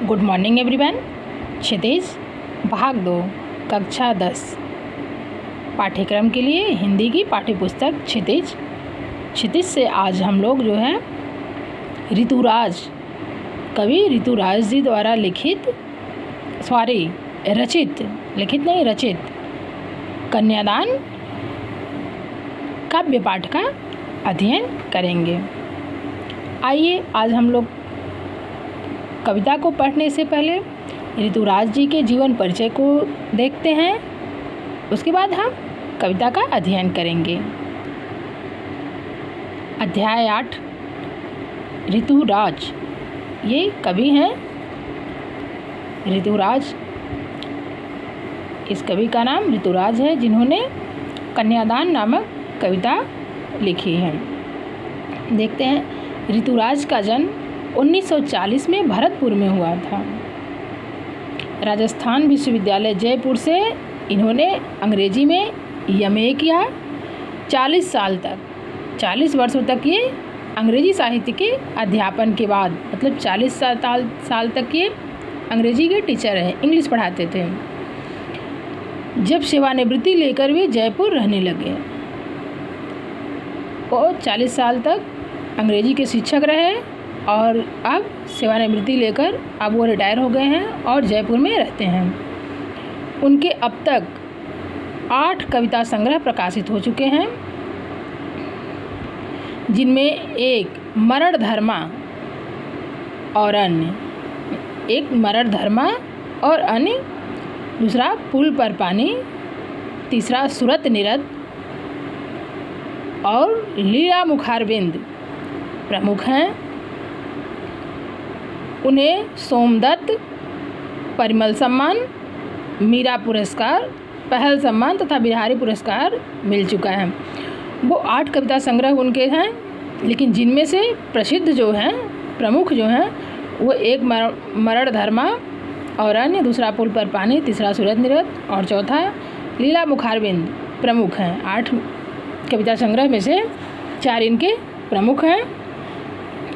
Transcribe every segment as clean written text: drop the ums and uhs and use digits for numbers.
Good morning everyone. क्षितिज भाग 2 कक्षा 10 पाठ्यक्रम के लिए हिंदी की पाठ्यपुस्तक क्षितिज से आज हम लोग जो है ऋतुराज कवि ऋतुराज जी द्वारा रचित कन्यादान काव्य पाठ का अध्ययन करेंगे। आइए आज हम लोग कविता को पढ़ने से पहले ऋतुराज जी के जीवन परिचय को देखते हैं, उसके बाद हम कविता का अध्ययन करेंगे। अध्याय 8 ऋतुराज। ये कवि हैं ऋतुराज। इस कवि का नाम ऋतुराज है, जिन्होंने कन्यादान नामक कविता लिखी है। देखते हैं, ऋतुराज का जन्म 1940 में भरतपुर में हुआ था। राजस्थान विश्वविद्यालय जयपुर से इन्होंने अंग्रेजी में एमए किया। 40 वर्षों तक ये अंग्रेजी साहित्य के अध्यापन के बाद, मतलब 40 साल तक ये अंग्रेजी के टीचर हैं, इंग्लिश पढ़ाते थे। जब सेवानिवृत्ति लेकर वे जयपुर रहने लगे, वो 40 साल तक अंग्रेजी के शिक्षक रहे और अब सेवानिवृत्ति लेकर अब वो रिटायर हो गए हैं और जयपुर में रहते हैं। उनके अब तक 8 कविता संग्रह प्रकाशित हो चुके हैं, जिनमें एक मरण धर्मा और अन्य, दूसरा पुल पर पानी, तीसरा सूरत निरत और लीला मुखारबिंद प्रमुख हैं। उन्हें सोमदत्त परिमल सम्मान, मीरा पुरस्कार, पहल सम्मान तथा बिहारी पुरस्कार मिल चुका है। वो 8 कविता संग्रह उनके हैं, लेकिन जिनमें से प्रसिद्ध जो हैं, प्रमुख जो हैं, वो एक मरण धर्मा और अन्य, दूसरा पुल पर पानी, तीसरा सूरत निरत और चौथा लीला मुखारबिंद प्रमुख हैं। 8 कविता संग्रह में से 4 इनके प्रमुख हैं।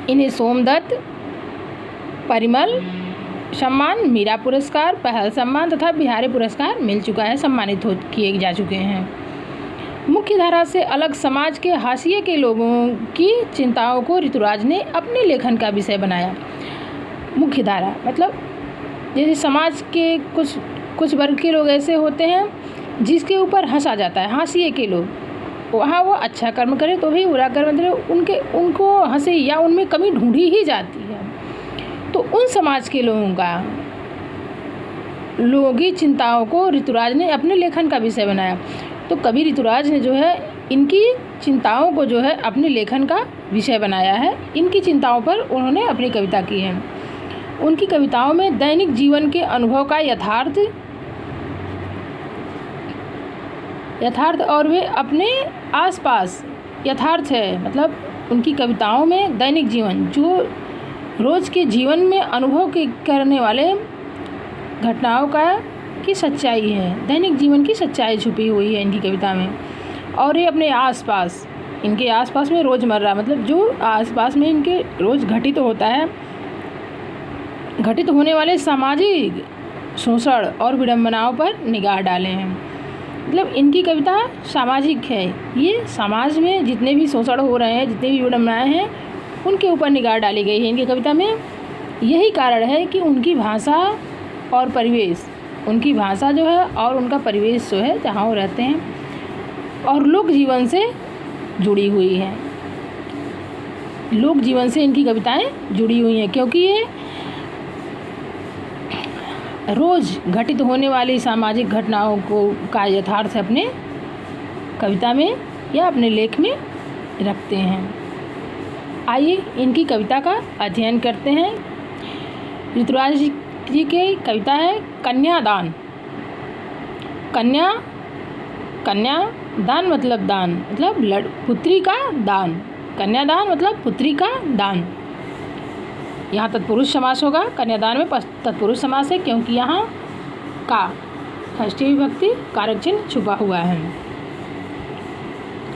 इन्हें सोमदत्त परिमल सम्मान, मीरा पुरस्कार, पहल सम्मान तथा बिहारी पुरस्कार मिल चुका है, सम्मानित किए जा चुके हैं। मुख्य धारा से अलग समाज के हाशिए के लोगों की चिंताओं को ऋतुराज ने अपने लेखन का विषय बनाया। मुख्य धारा मतलब जैसे समाज के कुछ वर्ग के लोग ऐसे होते हैं जिसके ऊपर हंसा जाता है, हाशिए के लोग, वहाँ वो अच्छा कर्म करे तो भी बुरा कर्म करे, उनको हंसी या उनमें कमी ढूंढी ही जाती है। तो उन समाज के लोगों की चिंताओं को ऋतुराज ने अपने लेखन का विषय बनाया। तो कवि ऋतुराज ने जो है इनकी चिंताओं को जो है अपने लेखन का विषय बनाया है। इनकी चिंताओं पर उन्होंने अपनी कविता की है। उनकी कविताओं में दैनिक जीवन के अनुभव का यथार्थ और वे अपने आसपास यथार्थ है, मतलब उनकी कविताओं में दैनिक जीवन, जो रोज़ के जीवन में अनुभव करने वाले घटनाओं की सच्चाई है, दैनिक जीवन की सच्चाई छुपी हुई है इनकी कविता में। और ये अपने आसपास, इनके आसपास में रोज़मर्रा, मतलब जो आसपास में इनके रोज़ घटित होता है, घटित होने वाले सामाजिक शोषण और विडंबनाओं पर निगाह डाले हैं। मतलब इनकी कविता सामाजिक है, ये समाज में जितने भी शोषण हो रहे हैं, जितने भी विडंबनाएँ हैं, उनके ऊपर निगाह डाली गई है इनकी कविता में। यही कारण है कि उनकी भाषा और परिवेश, उनकी भाषा जो है और उनका परिवेश जो है जहाँ वो रहते हैं और लोक जीवन से जुड़ी हुई है। लोक जीवन से इनकी कविताएं जुड़ी हुई हैं, क्योंकि ये रोज़ घटित होने वाली सामाजिक घटनाओं का यथार्थ अपने कविता में या अपने लेख में रखते हैं। आइए इनकी कविता का अध्ययन करते हैं। ऋतुराज जी की कविता है कन्यादान। कन्यादान मतलब दान, मतलब पुत्री का दान। कन्यादान मतलब पुत्री का दान। यहाँ तत्पुरुष समास होगा। कन्यादान में तत्पुरुष समास है, क्योंकि यहाँ का षष्ठी विभक्ति कारक चिन्ह छुपा हुआ है।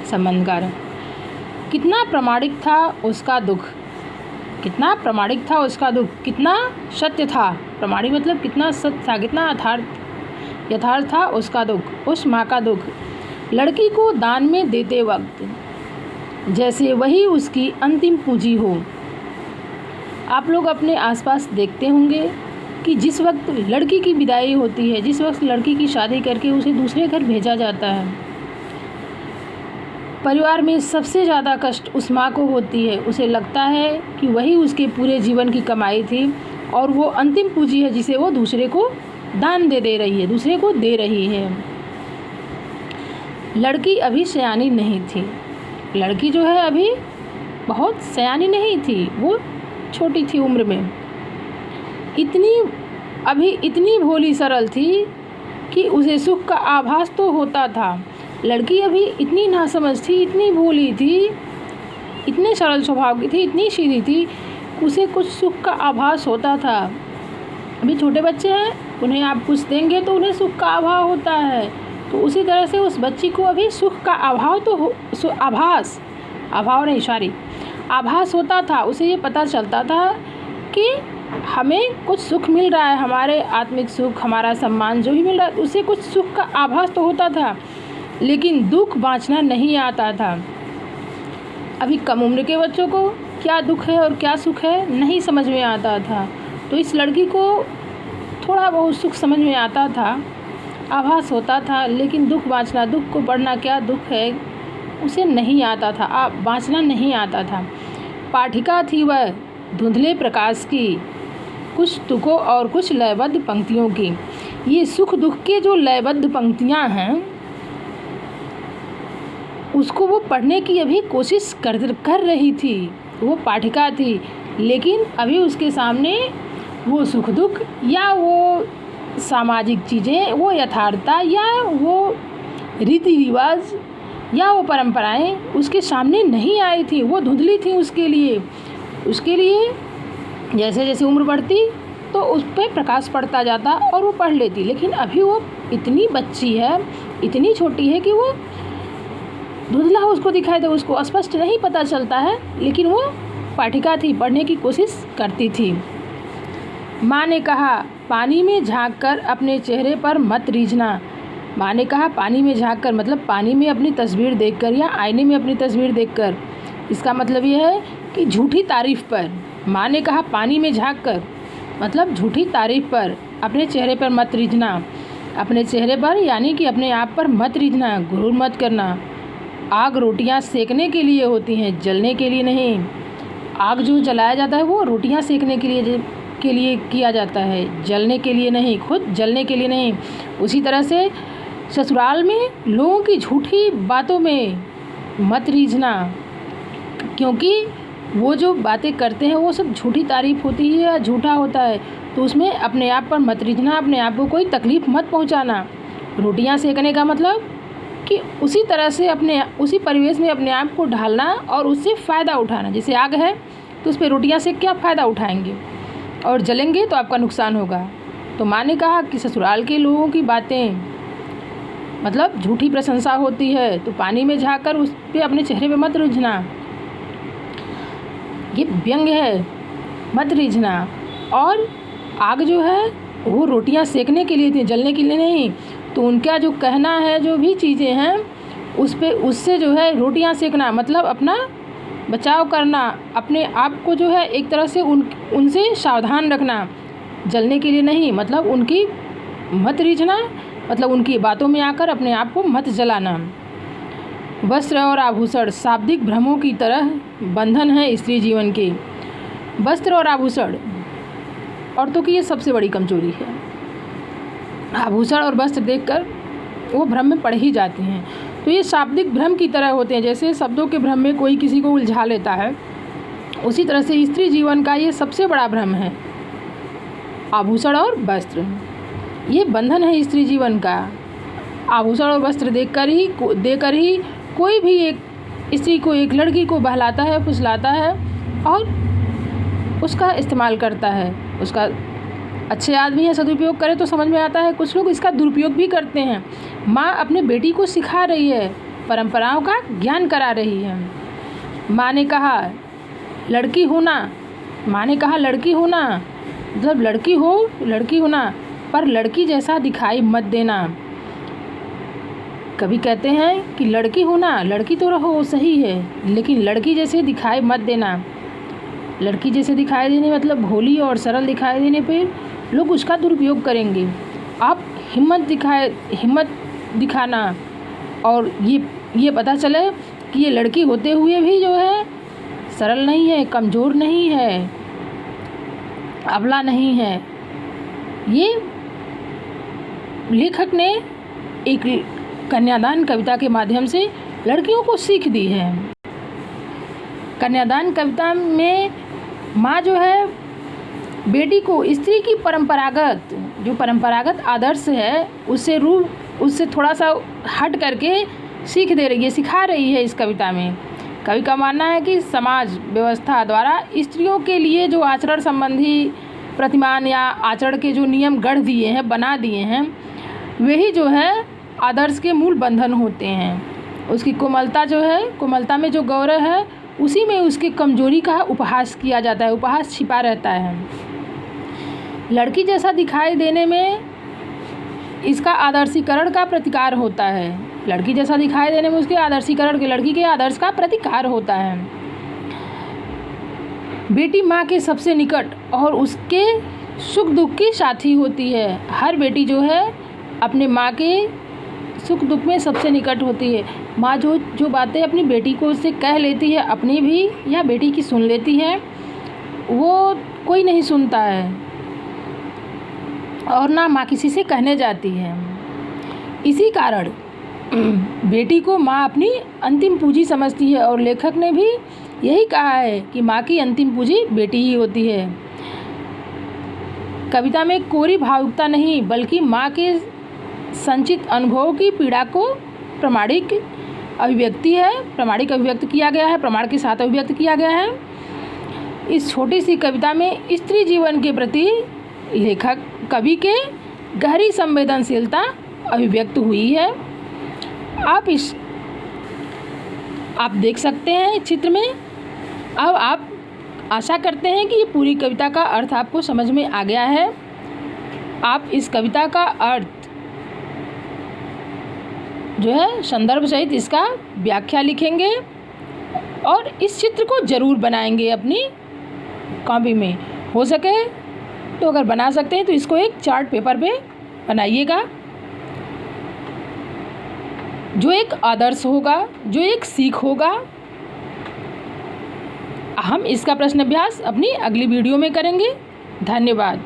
संबंध कारक। कितना प्रामाणिक था उसका दुख, कितना प्रामाणिक था उसका दुख, कितना सत्य था। प्रामाणिक मतलब कितना सत्य था, कितना यथार्थ था उसका दुख, उस माँ का दुख। लड़की को दान में देते वक्त जैसे वही उसकी अंतिम पूंजी हो। आप लोग अपने आसपास देखते होंगे कि जिस वक्त लड़की की विदाई होती है, जिस वक्त लड़की की शादी करके उसे दूसरे घर भेजा जाता है, परिवार में सबसे ज़्यादा कष्ट उस माँ को होती है। उसे लगता है कि वही उसके पूरे जीवन की कमाई थी और वो अंतिम पूंजी है जिसे वो दूसरे को दान दे रही है, दूसरे को दे रही है। लड़की अभी सयानी नहीं थी। लड़की जो है अभी बहुत सयानी नहीं थी, वो छोटी थी उम्र में। इतनी भोली सरल थी कि उसे सुख का आभास तो होता था। लड़की अभी इतनी नासमझ थी, इतनी भोली थी, इतने सरल स्वभाव की थी, इतनी सीधी थी, उसे कुछ सुख का आभास होता था। अभी छोटे बच्चे हैं, उन्हें आप कुछ देंगे तो उन्हें सुख का आभास होता है। तो उसी तरह से उस बच्ची को अभी सुख का आभास होता था। उसे ये पता चलता था कि हमें कुछ सुख मिल रहा है, हमारे आत्मिक सुख, हमारा सम्मान जो भी मिल रहा है, उसे कुछ सुख का आभास तो होता था, लेकिन दुख बाँचना नहीं आता था। अभी कम उम्र के बच्चों को क्या दुख है और क्या सुख है नहीं समझ में आता था। तो इस लड़की को थोड़ा बहुत सुख समझ में आता था, आभास होता था, लेकिन दुख बाँचना, दुख को पढ़ना क्या दुख है उसे नहीं आता था, बाँचना नहीं आता था। पाठिका थी वह धुंधले प्रकाश की, कुछ तुकों और कुछ लयबद्ध पंक्तियों की। ये सुख दुख के जो लयबद्ध पंक्तियाँ हैं उसको वो पढ़ने की अभी कोशिश कर रही थी। वो पाठिका थी, लेकिन अभी उसके सामने वो सुख दुख या वो सामाजिक चीज़ें, वो यथार्थता या वो रीति रिवाज या वो परंपराएं उसके सामने नहीं आई थी। वो धुंधली थी उसके लिए जैसे जैसे उम्र बढ़ती तो उस पर प्रकाश पड़ता जाता और वो पढ़ लेती। लेकिन अभी वो इतनी बच्ची है, इतनी छोटी है कि वो धुंधला उसको दिखाई दे, उसको स्पष्ट नहीं पता चलता है, लेकिन वो पाठिका थी, पढ़ने की कोशिश करती थी। माँ ने कहा पानी में झाँक कर अपने चेहरे पर मत रीझना। माँ ने कहा पानी में झाँक कर मतलब पानी में अपनी तस्वीर देखकर या आईने में अपनी तस्वीर देखकर। इसका मतलब ये है कि झूठी तारीफ़ पर। माँ ने कहा पानी में झाँक कर मतलब झूठी तारीफ़ पर अपने चेहरे पर मत रीझना। अपने चेहरे पर यानी कि अपने आप पर मत रीझना, गुरूर मत करना। आग रोटियां सेकने के लिए होती हैं, जलने के लिए नहीं। आग जो जलाया जाता है वो रोटियां सेकने के लिए किया जाता है, जलने के लिए नहीं, खुद जलने के लिए नहीं। उसी तरह से ससुराल में लोगों की झूठी बातों में मत रीझना, क्योंकि वो जो बातें करते हैं वो सब झूठी तारीफ़ होती है या झूठा होता है। तो उसमें अपने आप पर मत रीझना, अपने आप को कोई तकलीफ़ मत पहुंचाना। रोटियां सेकने का मतलब कि उसी तरह से उसी परिवेश में अपने आप को ढालना और उससे फ़ायदा उठाना। जैसे आग है तो उस पर रोटियां सेक क्या फ़ायदा उठाएंगे, और जलेंगे तो आपका नुकसान होगा। तो माँ ने कहा कि ससुराल के लोगों की बातें मतलब झूठी प्रशंसा होती है, तो पानी में झाँककर उस पर अपने चेहरे पे मत रीझना। ये व्यंग है, मत रीझना। और आग जो है वो रोटियां सेकने के लिए थी, जलने के लिए नहीं। तो उनका जो कहना है, जो भी चीज़ें हैं उससे जो है रोटियां सेकना मतलब अपना बचाव करना, अपने आप को जो है एक तरह से उनसे सावधान रखना, जलने के लिए नहीं। मतलब उनकी मत रीझना मतलब उनकी बातों में आकर अपने आप को मत जलाना। वस्त्र और आभूषण शाब्दिक भ्रमों की तरह बंधन है स्त्री जीवन के। वस्त्र और आभूषण औरतों की ये सबसे बड़ी कमजोरी है। आभूषण और वस्त्र देखकर वो भ्रम में पड़ ही जाती हैं। तो ये शाब्दिक भ्रम की तरह होते हैं, जैसे शब्दों के भ्रम में कोई किसी को उलझा लेता है, उसी तरह से स्त्री जीवन का ये सबसे बड़ा भ्रम है। आभूषण और वस्त्र ये बंधन है स्त्री जीवन का। आभूषण और वस्त्र देकर ही कोई भी एक स्त्री को, एक लड़की को बहलाता है, फुसलाता है और उसका इस्तेमाल करता है। उसका अच्छे आदमी है, सदुपयोग करे तो समझ में आता है, कुछ लोग इसका दुरुपयोग भी करते हैं। माँ अपने बेटी को सिखा रही है, परंपराओं का ज्ञान करा रही है। माँ ने कहा लड़की होना माँ ने कहा लड़की हो ना, मतलब लड़की हो ना, पर लड़की जैसा दिखाई मत देना। कभी कहते हैं कि लड़की हो ना, लड़की तो रहो सही है, लेकिन लड़की जैसे दिखाई मत देना। लड़की जैसे दिखाई देने मतलब भोली और सरल दिखाई देने पे लोग उसका दुरुपयोग करेंगे। आप हिम्मत दिखाना और ये पता चले कि ये लड़की होते हुए भी जो है सरल नहीं है, कमज़ोर नहीं है, अबला नहीं है। ये लेखक ने एक कन्यादान कविता के माध्यम से लड़कियों को सीख दी है। कन्यादान कविता में माँ जो है बेटी को स्त्री की परंपरागत आदर्श है उससे थोड़ा सा हट करके सिखा रही है इस कविता में। कवि का मानना है कि समाज व्यवस्था द्वारा स्त्रियों के लिए जो आचरण संबंधी प्रतिमान या आचरण के जो नियम बना दिए हैं, वही जो है आदर्श के मूल बंधन होते हैं। उसकी कोमलता में जो गौरव है, उसी में उसकी कमजोरी का उपहास किया जाता है, उपहास छिपा रहता है। लड़की जैसा दिखाई देने में इसका आदर्शीकरण का प्रतिकार होता है। लड़की जैसा दिखाई देने में उसके आदर्शीकरण के लड़की के आदर्श का प्रतिकार होता है। बेटी माँ के सबसे निकट और उसके सुख दुख की साथी होती है। हर बेटी जो है अपने माँ के सुख दुख में सबसे निकट होती है। माँ जो बातें अपनी बेटी को उससे कह लेती है, अपनी भी या बेटी की सुन लेती है, वो कोई नहीं सुनता है और ना माँ किसी से कहने जाती है। इसी कारण बेटी को माँ अपनी अंतिम पूंजी समझती है और लेखक ने भी यही कहा है कि माँ की अंतिम पूंजी बेटी ही होती है। कविता में कोरी भावुकता नहीं, बल्कि माँ के संचित अनुभव की पीड़ा को प्रमाण के साथ अभिव्यक्त किया गया है। इस छोटी सी कविता में स्त्री जीवन के प्रति कवि के गहरी संवेदनशीलता अभिव्यक्त हुई है। आप देख सकते हैं चित्र में। अब आप आशा करते हैं कि ये पूरी कविता का अर्थ आपको समझ में आ गया है। आप इस कविता का अर्थ जो है संदर्भ सहित इसका व्याख्या लिखेंगे और इस चित्र को ज़रूर बनाएंगे अपनी कॉपी में। हो सके तो अगर बना सकते हैं तो इसको एक चार्ट पेपर पे बनाइएगा, जो एक आदर्श होगा, जो एक सीख होगा। हम इसका प्रश्न अभ्यास अपनी अगली वीडियो में करेंगे। धन्यवाद।